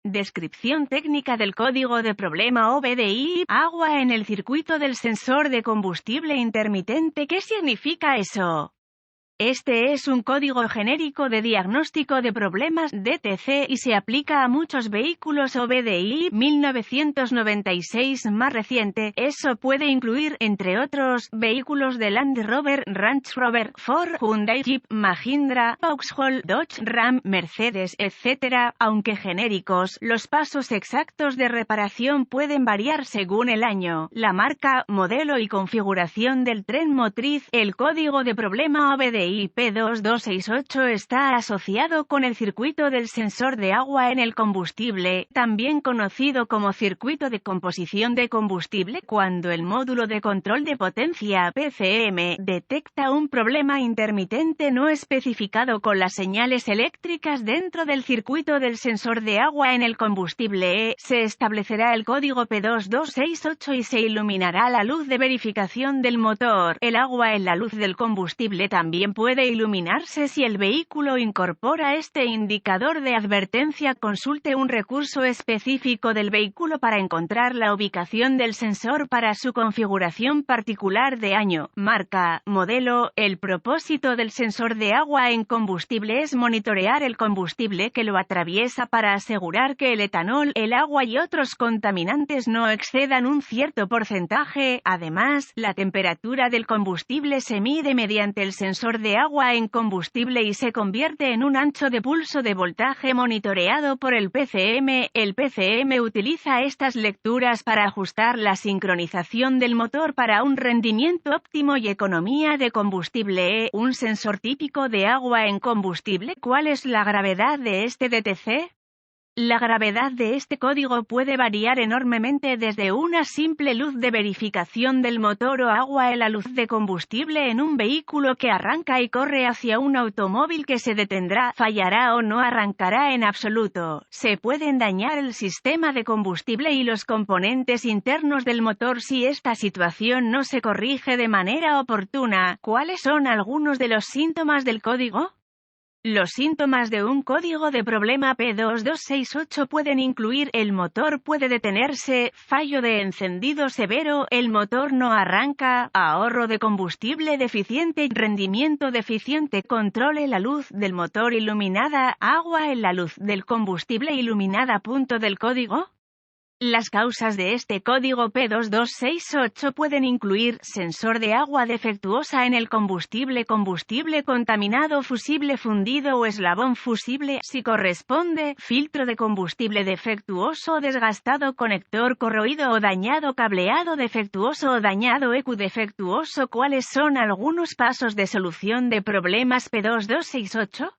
Descripción técnica del código de problema OBDI, agua en el circuito del sensor de combustible intermitente. ¿Qué significa eso? Este es un código genérico de diagnóstico de problemas DTC y se aplica a muchos vehículos OBDI 1996 más reciente. Eso puede incluir, entre otros, vehículos de Land Rover, Range Rover, Ford, Hyundai, Jeep, Mahindra, Vauxhall, Dodge, Ram, Mercedes, etc. Aunque genéricos, los pasos exactos de reparación pueden variar según el año, la marca, modelo y configuración del tren motriz. El código de problema OBDI P2268 está asociado con el circuito del sensor de agua en el combustible, también conocido como circuito de composición de combustible. Cuando el módulo de control de potencia PCM detecta un problema intermitente no especificado con las señales eléctricas dentro del circuito del sensor de agua en el combustible, se establecerá el código P2268 y se iluminará la luz de verificación del motor. El agua en la luz del combustible también puede iluminarse si el vehículo incorpora este indicador de advertencia. Consulte un recurso específico del vehículo para encontrar la ubicación del sensor para su configuración particular de año, marca, modelo. El propósito del sensor de agua en combustible es monitorear el combustible que lo atraviesa para asegurar que el etanol, el agua y otros contaminantes no excedan un cierto porcentaje. Además, la temperatura del combustible se mide mediante el sensor de agua en combustible y se convierte en un ancho de pulso de voltaje monitoreado por el PCM. El PCM utiliza estas lecturas para ajustar la sincronización del motor para un rendimiento óptimo y economía de combustible. Un sensor típico de agua en combustible. ¿Cuál es la gravedad de este DTC? La gravedad de este código puede variar enormemente desde una simple luz de verificación del motor o agua en la luz de combustible en un vehículo que arranca y corre hacia un automóvil que se detendrá, fallará o no arrancará en absoluto. Se pueden dañar el sistema de combustible y los componentes internos del motor si esta situación no se corrige de manera oportuna. ¿Cuáles son algunos de los síntomas del código? Los síntomas de un código de problema P2268 pueden incluir: el motor puede detenerse, fallo de encendido severo, el motor no arranca, ahorro de combustible deficiente, rendimiento deficiente. Controle la luz del motor iluminada, agua en la luz del combustible iluminada. Punto del código. Las causas de este código P2268 pueden incluir: sensor de agua defectuosa en el combustible, combustible contaminado, fusible fundido o eslabón fusible, si corresponde, filtro de combustible defectuoso o desgastado, conector corroído o dañado, cableado defectuoso o dañado, ECU defectuoso. ¿Cuáles son algunos pasos de solución de problemas P2268?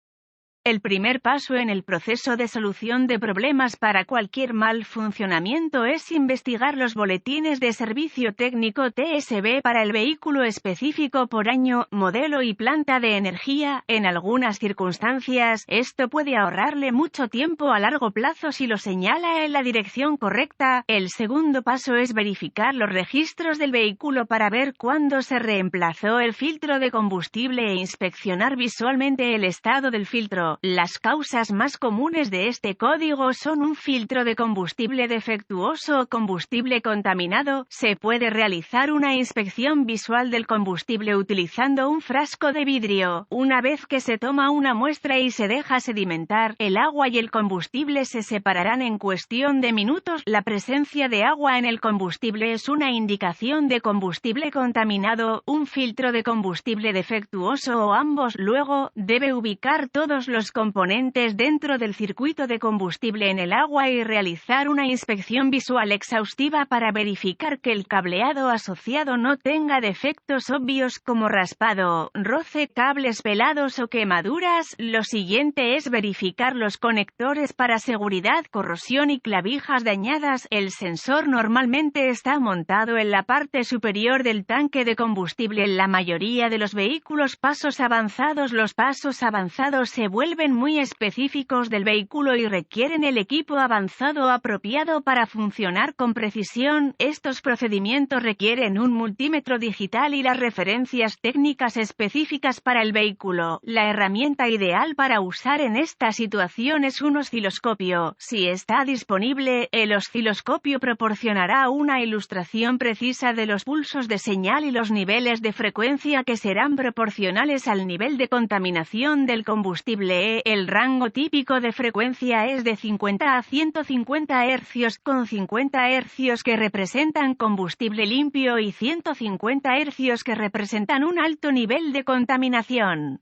El primer paso en el proceso de solución de problemas para cualquier mal funcionamiento es investigar los boletines de servicio técnico TSB para el vehículo específico por año, modelo y planta de energía. En algunas circunstancias, esto puede ahorrarle mucho tiempo a largo plazo si lo señala en la dirección correcta. El segundo paso es verificar los registros del vehículo para ver cuándo se reemplazó el filtro de combustible e inspeccionar visualmente el estado del filtro. Las causas más comunes de este código son un filtro de combustible defectuoso o combustible contaminado. Se puede realizar una inspección visual del combustible utilizando un frasco de vidrio. Una vez que se toma una muestra y se deja sedimentar, el agua y el combustible se separarán en cuestión de minutos. La presencia de agua en el combustible es una indicación de combustible contaminado, un filtro de combustible defectuoso o ambos. Luego, debe ubicar todos los componentes dentro del circuito de combustible en el agua y realizar una inspección visual exhaustiva para verificar que el cableado asociado no tenga defectos obvios como raspado, roce, cables pelados o quemaduras. Lo siguiente es verificar los conectores para seguridad, corrosión y clavijas dañadas. El sensor normalmente está montado en la parte superior del tanque de combustible en la mayoría de los vehículos. Pasos avanzados. Los pasos avanzados se vuelven vuelven muy específicos del vehículo y requieren el equipo avanzado apropiado para funcionar con precisión. Estos procedimientos requieren un multímetro digital y las referencias técnicas específicas para el vehículo. La herramienta ideal para usar en esta situación es un osciloscopio. Si está disponible, el osciloscopio proporcionará una ilustración precisa de los pulsos de señal y los niveles de frecuencia que serán proporcionales al nivel de contaminación del combustible. El rango típico de frecuencia es de 50 a 150 Hz, con 50 Hz que representan combustible limpio y 150 Hz que representan un alto nivel de contaminación.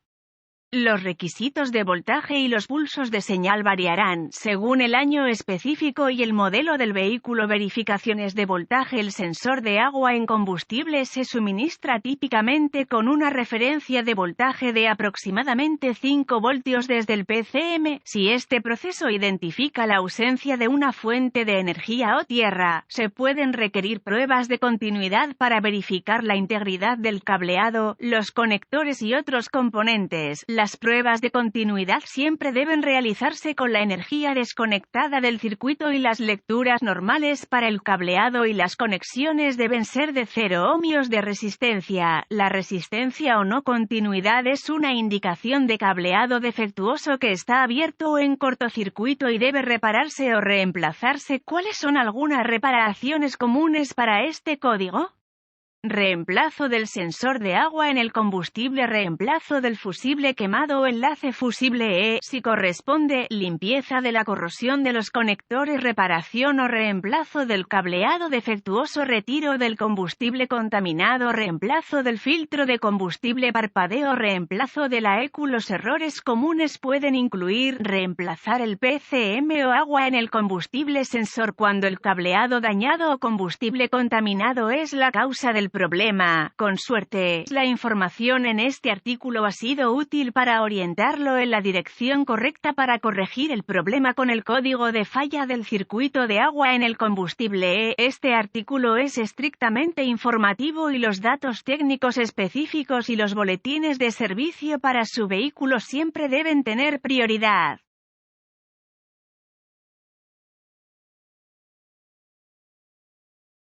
Los requisitos de voltaje y los pulsos de señal variarán según el año específico y el modelo del vehículo. Verificaciones de voltaje. El sensor de agua en combustible se suministra típicamente con una referencia de voltaje de aproximadamente 5 voltios desde el PCM. Si este proceso identifica la ausencia de una fuente de energía o tierra, se pueden requerir pruebas de continuidad para verificar la integridad del cableado, los conectores y otros componentes. Las pruebas de continuidad siempre deben realizarse con la energía desconectada del circuito y las lecturas normales para el cableado y las conexiones deben ser de 0 ohmios de resistencia. La resistencia o no continuidad es una indicación de cableado defectuoso que está abierto o en cortocircuito y debe repararse o reemplazarse. ¿Cuáles son algunas reparaciones comunes para este código? Reemplazo del sensor de agua en el combustible. Reemplazo del fusible quemado o enlace fusible si corresponde. Limpieza de la corrosión de los conectores. Reparación o reemplazo del cableado defectuoso. Retiro del combustible contaminado. Reemplazo del filtro de combustible. Parpadeo. Reemplazo de la ECU. Los errores comunes pueden incluir reemplazar el PCM o agua en el combustible sensor cuando el cableado dañado o combustible contaminado es la causa del problema. Con suerte, la información en este artículo ha sido útil para orientarlo en la dirección correcta para corregir el problema con el código de falla del circuito de agua en el combustible. Este artículo es estrictamente informativo y los datos técnicos específicos y los boletines de servicio para su vehículo siempre deben tener prioridad.